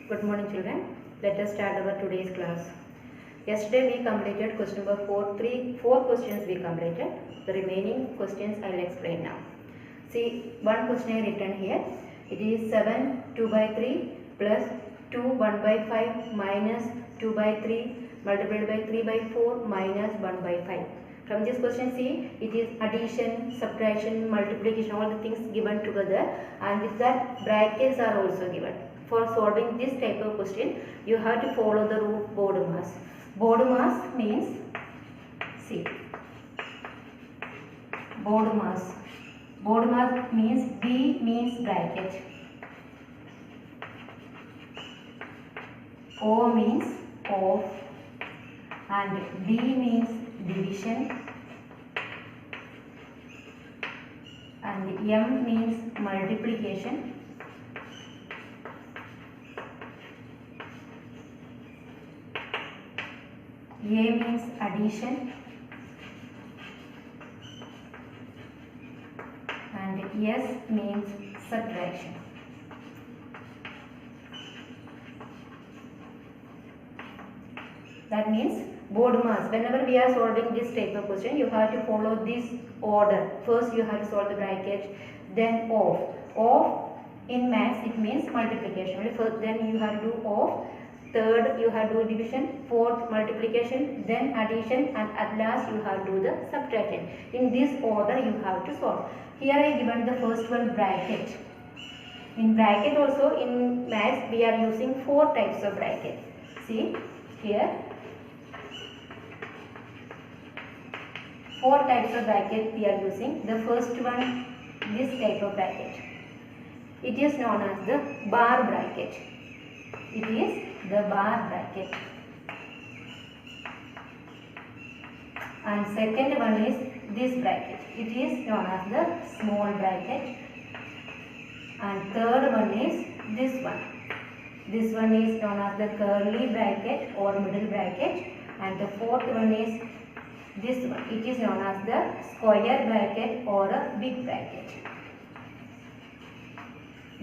Good morning children. Let us start our today's class. Yesterday we completed question number 4. Four questions we completed. The remaining questions I will explain now. See, one question I written here. It is 7 2 by 3 plus 2 1 by 5 minus 2 by 3 multiplied by 3 by 4 minus 1 by 5. From this question, see, it is addition, subtraction, multiplication, all the things given together, and with that brackets are also given. For solving this type of question, you have to follow the rule BODMAS. BODMAS means, see, BODMAS. BODMAS means B means bracket, O means of, and D means division, and M means multiplication, A means addition, and S means subtraction. That means BODMAS. Whenever we are solving this type of question, you have to follow this order. First you have to solve the bracket, then of. Of in maths it means multiplication. First, then you have to do of. Third you have to do division. Fourth multiplication, then addition, and at last you have to do the subtraction. In this order you have to solve. Here I given the first one bracket. In bracket also in maths we are using four types of bracket. See here. Four types of bracket we are using. The first one, this type of bracket. It is known as the bar bracket. It is the bar bracket. And second one is this bracket. It is known as the small bracket. And third one is this one. This one is known as the curly bracket or middle bracket. And the fourth one is this one. It is known as the square bracket or a big bracket.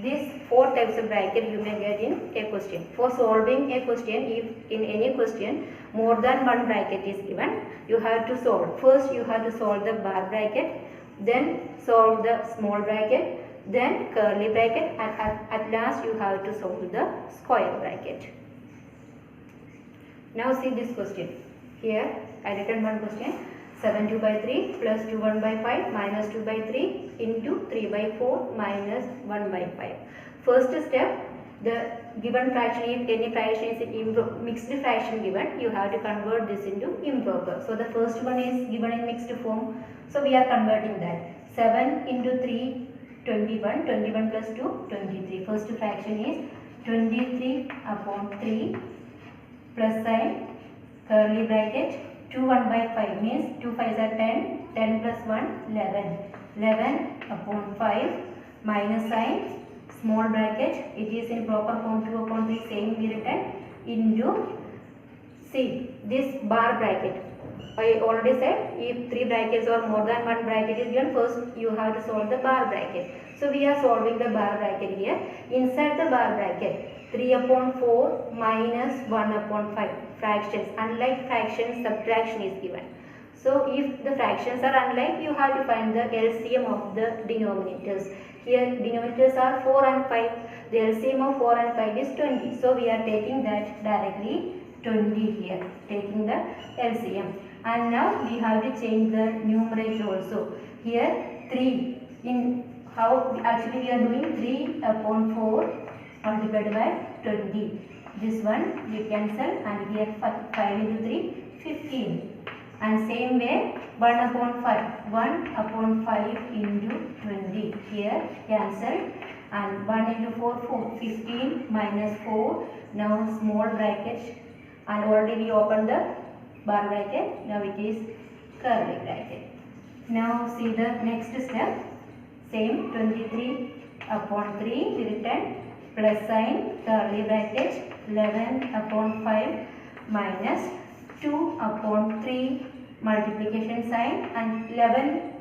These four types of bracket you may get in a question. For solving a question, if in any question more than one bracket is given, you have to solve. First you have to solve the bar bracket, then solve the small bracket, then curly bracket, and at last you have to solve the square bracket. Now see this question. Here I written one question. 7 2 by 3 plus 2 1 by 5 minus 2 by 3 into 3 by 4 minus 1 by 5. First step, the given fraction, if any fraction is in mixed fraction given, you have to convert this into improper. So the first one is given in mixed form. So we are converting that. 7 into 3, 21. 21 plus 2, 23. First fraction is 23 upon 3 plus sign, curly bracket. 2 1 by 5 means 2 5s are 10, 10 plus 1 11, 11 upon 5 minus sign, small bracket, it is in proper form 2 upon 3 same we written, into, see this bar bracket. I already said if three brackets or more than one bracket is given, first you have to solve the bar bracket. So we are solving the bar bracket here. Inside the bar bracket, 3 upon 4 minus 1 upon 5 fractions. Unlike fractions, subtraction is given. So if the fractions are unlike, you have to find the LCM of the denominators. Here denominators are 4 and 5. The LCM of 4 and 5 is 20. So we are taking that directly 20 here, taking the LCM. And now we have to change the numerator also. Here 3, in how actually we are doing 3 upon 4 multiplied by 20. This one we cancel, and here 5 into 3, 15. And same way 1 upon 5, 1 upon 5 into 20. Here cancel, and 1 into 4, 4. 15 minus 4. Now small bracket, and already we opened the bar bracket. Now it is curly bracket. Now see the next step. Same 23 upon 3 we written, plus sign, curly bracket, 11 upon 5 minus 2 upon 3 multiplication sign, and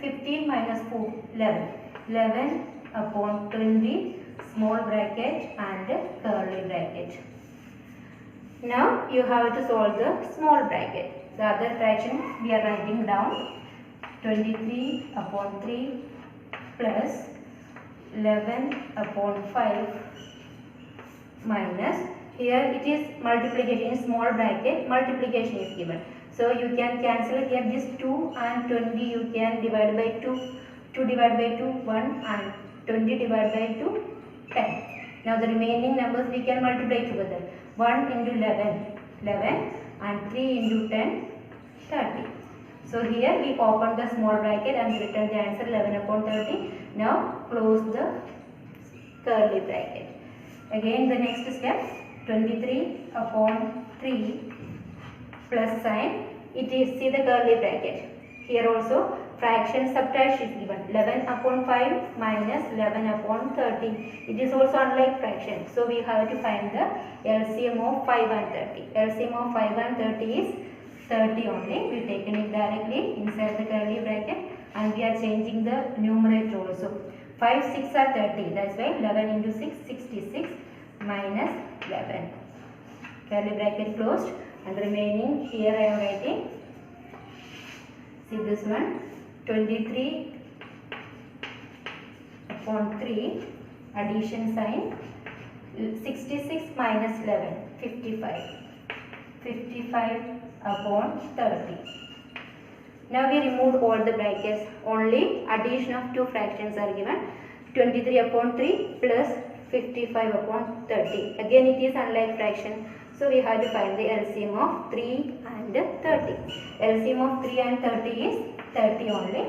15 minus 4, 11. 11 upon 20 small bracket and curly bracket. bracket. Now you have to solve the small bracket. The other fraction we are writing down 23 upon 3 plus 11 upon 5 minus, here it is multiplication in small bracket, multiplication is given. So you can cancel here this 2 and 20 you can divide by 2, 2 divided by 2 1 and 20 divided by 2 10. Now the remaining numbers we can multiply together. 1 into 11, 11 and 3 into 10, 30. So here we open the small bracket and return the answer 11 upon 30. Now close the curly bracket. Again the next step 23 upon 3 plus sign. It is, see the curly bracket. Here also fraction subtraction is given 11 upon 5 minus 11 upon 30. It is also unlike fraction. So we have to find the LCM of 5 and 30. LCM of 5 and 30 is 30 only. We taken it directly inside the curly bracket and we are changing the numerator also. 5 6 are 30. That's why 11 into 6 66 minus 11. Curly bracket closed and remaining here I am writing. See this one 23 upon 3 addition sign 66 minus 11 55 55 upon 30. Now we removed all the brackets, only addition of two fractions are given 23 upon 3 plus 55 upon 30. Again it is unlike fraction, so we have to find the LCM of 3 and 30. LCM of 3 and 30 is 30 only.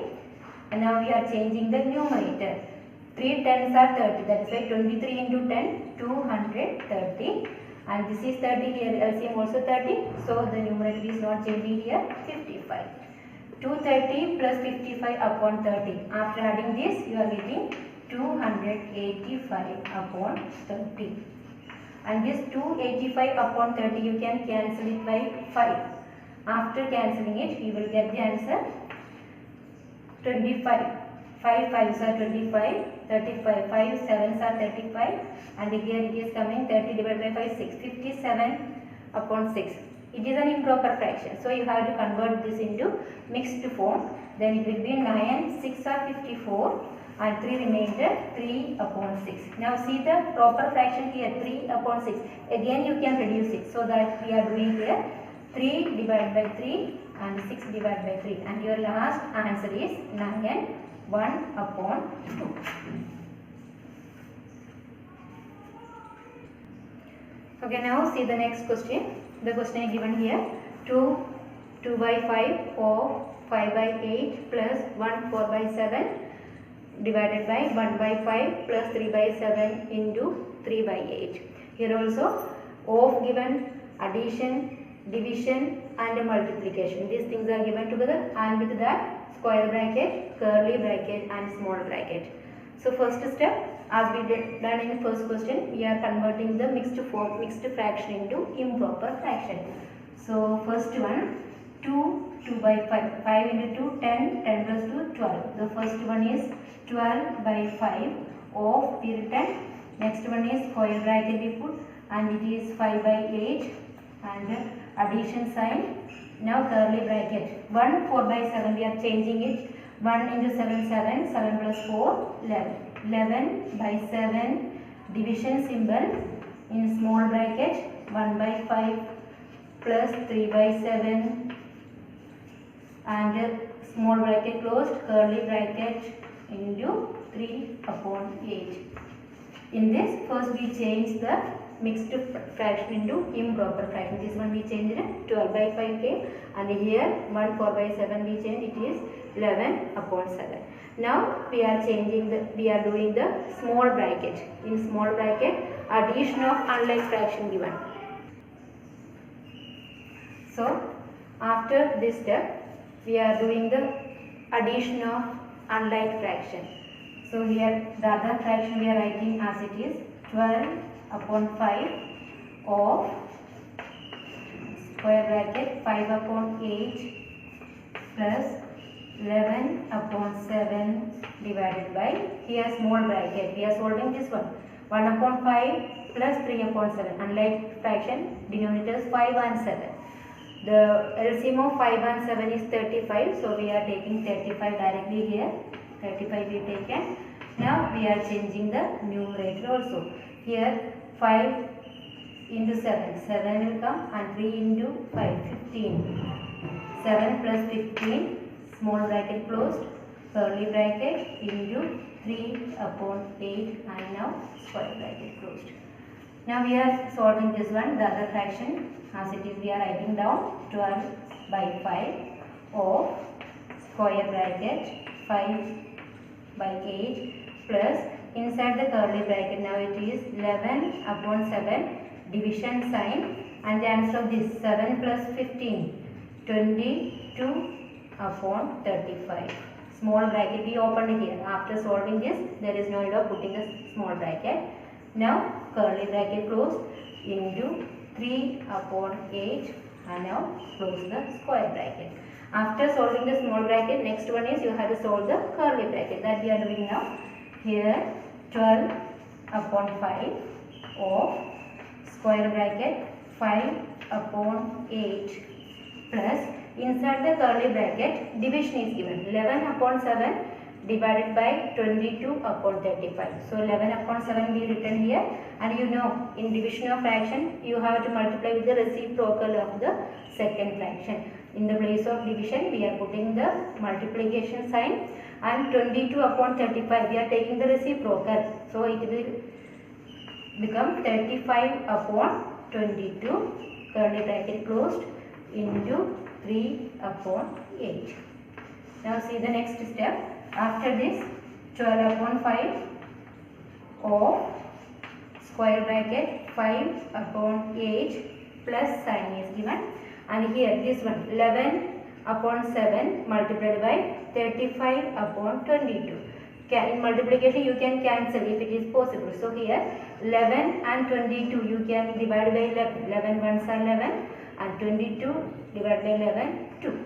And now we are changing the numerator. 3 tens are 30, that is why 23 into 10 230 and this is 30 here, LCM also 30, so the numerator is not changing here 55. 230 plus 55 upon 30. After adding this you are getting 285 upon 30. And this 285 upon 30 you can cancel it by 5. After cancelling it you will get the answer 25. 5 5s are 25, 35, 5 7s are 35 and here it is coming 30 divided by 5 6, 57 upon 6. It is an improper fraction, so you have to convert this into mixed form. Then it will be 9, 6 are 54 and 3 remainder 3 upon 6. Now see the proper fraction here 3 upon 6. Again you can reduce it, so that we are doing here 3 divided by 3 and 6 divided by 3 and your last answer is 9 1 upon 2. Okay, now see the next question. The question is given here 2 by 5 or 5 by 8 plus 1 4 by 7 divided by 1 by 5 plus 3 by 7 into 3 by 8. Here also of given, addition, division and multiplication. These things are given together and with that square bracket, curly bracket and small bracket. So first step, as we done in the first question, we are converting the mixed fraction into improper fraction. So first one 2 by 5, 5 into 2 10, 10 plus 2 12. The first one is 12 by 5 of we written. Next one is square bracket we put and it is 5 by 8 and addition sign. Now curly bracket 1 4 by 7 we are changing it. 1 into 7 7, 7 plus 4 11. 11 by 7 division symbol in small bracket 1 by 5 plus 3 by 7 and small bracket closed, curly bracket into 3 upon 8. In this first we change the mixed fraction into improper fraction. This one we changed it 12 by 5 came and here 1 4 by 7 we change, it is 11 upon 7. Now we are doing the small bracket. In small bracket addition of unlike fraction given. So after this step we are doing the addition of unlike fraction. So here the other fraction we are writing as it is 12 upon 5 of square bracket 5 upon 8 plus 11 upon 7 divided by, here small bracket we are solving this one 1 upon 5 plus 3 upon 7. Unlike fraction, denominators 5 and 7. The LCM of 5 and 7 is 35. So we are taking 35 directly here. 35 we taken. Now we are changing the numerator also. Here 5 into 7. 7 will come and 3 into 5. 15. 7 plus 15. Small bracket closed. Curly bracket into 3 upon 8 and now square bracket closed. Now we are solving this one, the other fraction as it is we are writing down 12 by 5 of square bracket 5 by 8 plus inside the curly bracket now it is 11 upon 7 division sign and the answer of this 7 plus 15 22 upon 35. Small bracket we opened here. After solving this there is no need of putting a small bracket. Now curly bracket closed into 3 upon 8 and now close the square bracket. After solving the small bracket, next one is you have to solve the curly bracket that we are doing now. Here 12 upon 5 of square bracket 5 upon 8 plus inside the curly bracket division is given 11 upon 7 divided by 22 upon 35. So 11 upon 7 we written here, and you know in division of fraction you have to multiply with the reciprocal of the second fraction. In the place of division we are putting the multiplication sign, and 22 upon 35 we are taking the reciprocal. So it will become 35 upon 22 curly bracket closed into 3 upon 8. Now see the next step. After this 12 upon 5 of square bracket 5 upon 8 plus sign is given, and here this one 11 upon 7 multiplied by 35 upon 22. In multiplication you can cancel if it is possible. So here 11 and 22 you can divide by 11. 11 ones are 11 and 22 divided by 11 2.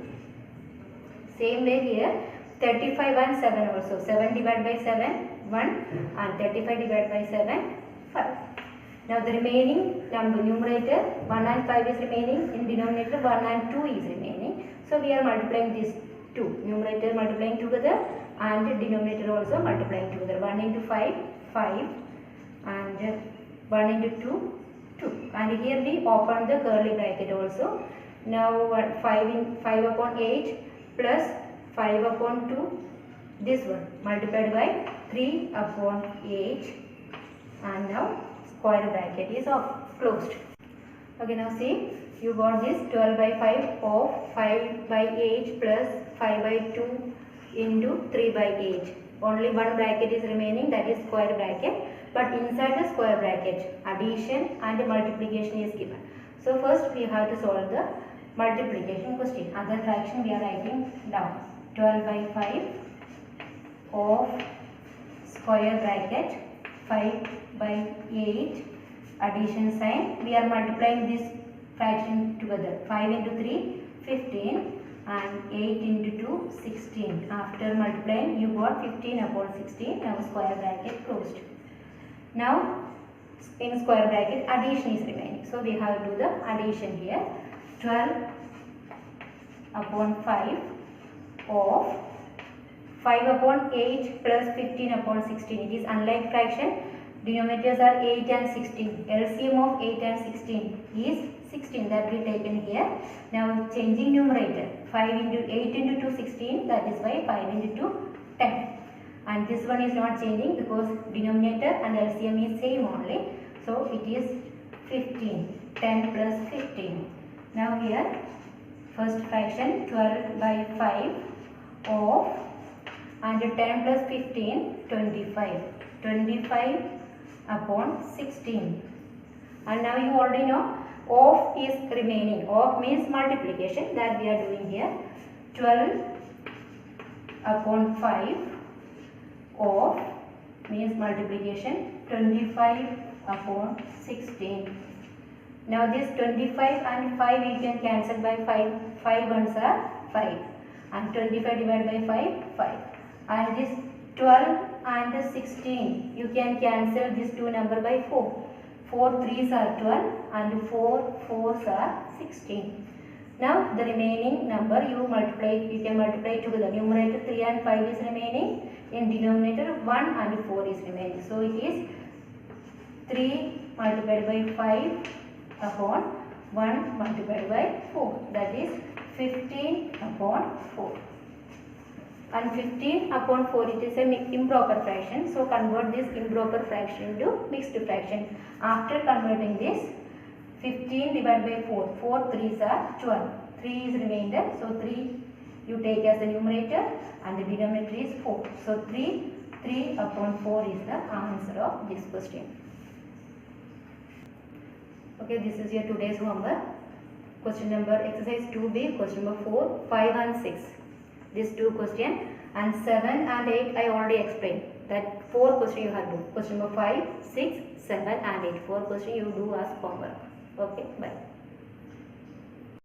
Same way here 35 and 7 also. 7 divided by 7 1 and 35 divided by 7 5. Now the remaining numerator 1 and 5 is remaining, in denominator 1 and 2 is remaining. So we are multiplying these two, numerator multiplying together and denominator also multiplying together. 1 into 5 5 and 1 into 2 2, and here we open the curly bracket also. Now 5 upon 8 plus 5 upon 2, this one multiplied by 3 upon 8 and now square bracket is closed. Okay, now see you got this 12 by 5 of 5 by 8 plus 5 by 2 into 3 by 8. Only one bracket is remaining, that is square bracket, but inside the square bracket addition and multiplication is given. So first we have to solve the multiplication question. Other fraction we are writing down. 12 by 5 of square bracket 5 by 8 addition sign. We are multiplying this fraction together. 5 into 3 15 and 8 into 2 16. After multiplying you got 15 upon 16. Now square bracket closed. Now in square bracket addition is remaining. So we have to do the addition here. 12 upon 5 of 5 upon 8 plus 15 upon 16. It is unlike fraction. Denominators are 8 and 16. LCM of 8 and 16 is 16, that we taken here. Now changing numerator. 5 into 8 into 2 16, that is why 5 into 2 10. And this one is not changing because denominator and LCM is same only. So it is 15. 10 plus 15. Now here first fraction 12 by 5 of and 10 plus 15 25. 25 upon 16. And now you already know of is remaining. Of means multiplication, that we are doing here. 12 upon 5 of means multiplication. 25 upon 16. Now this 25 and 5 we can cancel by 5. 5 ones are 5 and 25 divided by 5 5. And this 12 and 16 you can cancel this two number by 4. 4 3s are 12 and 4 4s are 16. Now the remaining number you can multiply together. Numerator 3 and 5 is remaining. In denominator 1 and 4 is remaining. So it is 3 multiplied by 5 upon 1 multiplied by 4. That is 15 upon 4. And 15 upon 4, it is a improper fraction. So convert this improper fraction to mixed fraction. After converting this, 15 divided by 4. 4 3s are 12. 3 is remainder. So 3 you take as the numerator and the denominator is 4. So 3 upon 4 is the answer of this question. Okay, this is your today's homework. Question number exercise 2b, question number 4, 5 and 6. These two questions, and 7 and 8 I already explained. That 4 questions you have to do. Question number 5, 6, 7 and 8. 4 questions you do as homework. Okay, bye.